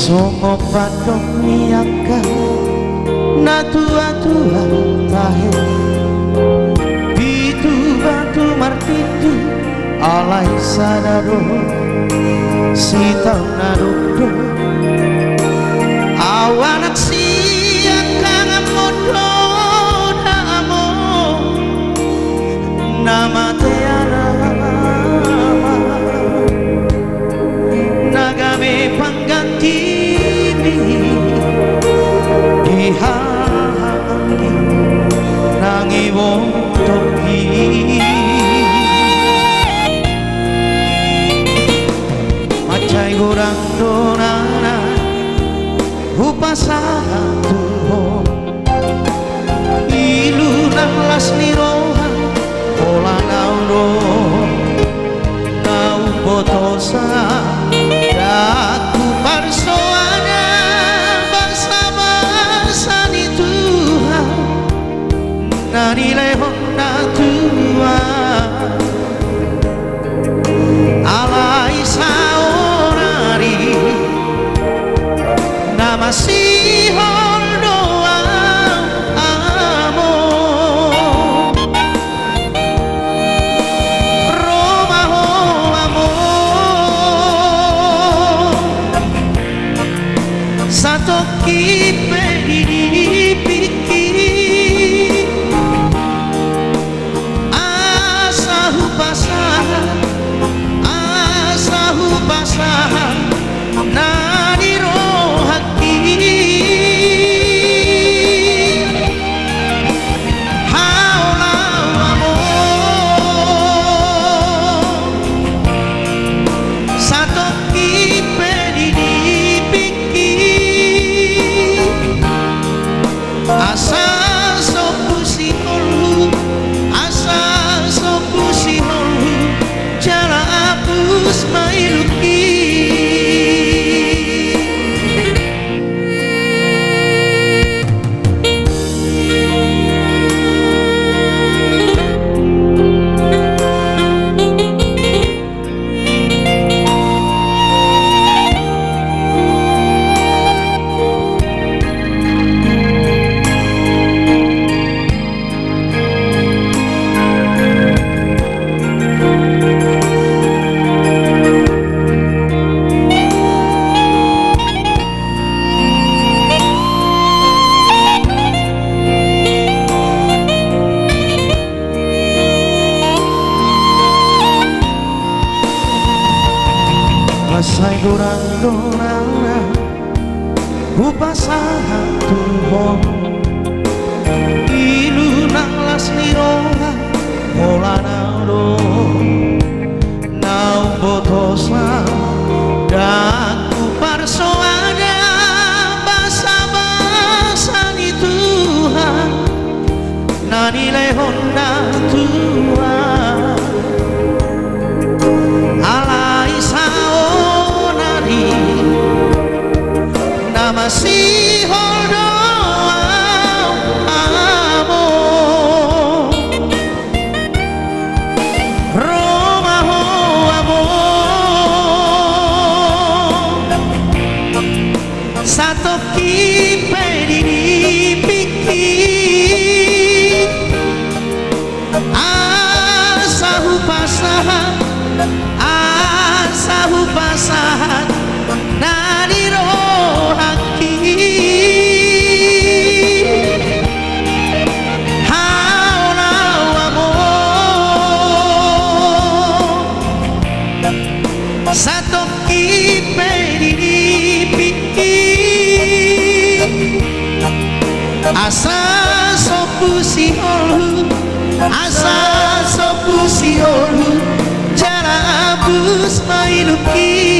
Songo padong miyaka na tua-tua tahe Bitu batu martiti alai sadaro Sitau narudo awanak siang kangen modo damo Nama teana Nagame pangganti Dihangi nangi wong toki Macai gorang donana Upasana tuho Ilu nang las niroha Ola nauro Nau botosa Daku parsoana Bangsa-bangsa ni Tuhan Nani lehon na Tuhan Alai saorari Nama sihon doa amo Roma ho amo Satoki pedi pikiri Asahu pasahan Nani rohaki Haula amo Satoki pedi pikiri Asa sopu si holu Asa sopu si holu Jala apus mailuki Masai gorang donana Upasana tuhong Ilu nang las niroha Mola nauro Nau botosa Daku parsoana Basa-basa ni Tuhan Nani lehon na Tuhan Alai saonari Nama sihon doa amo Roma ho amo Satoki pedi pikir Asahu pasahan Nani rohaki Haula amo Satoki pedi pikir Asa sopu si holu Asa sopu si holu Jala abus mailuki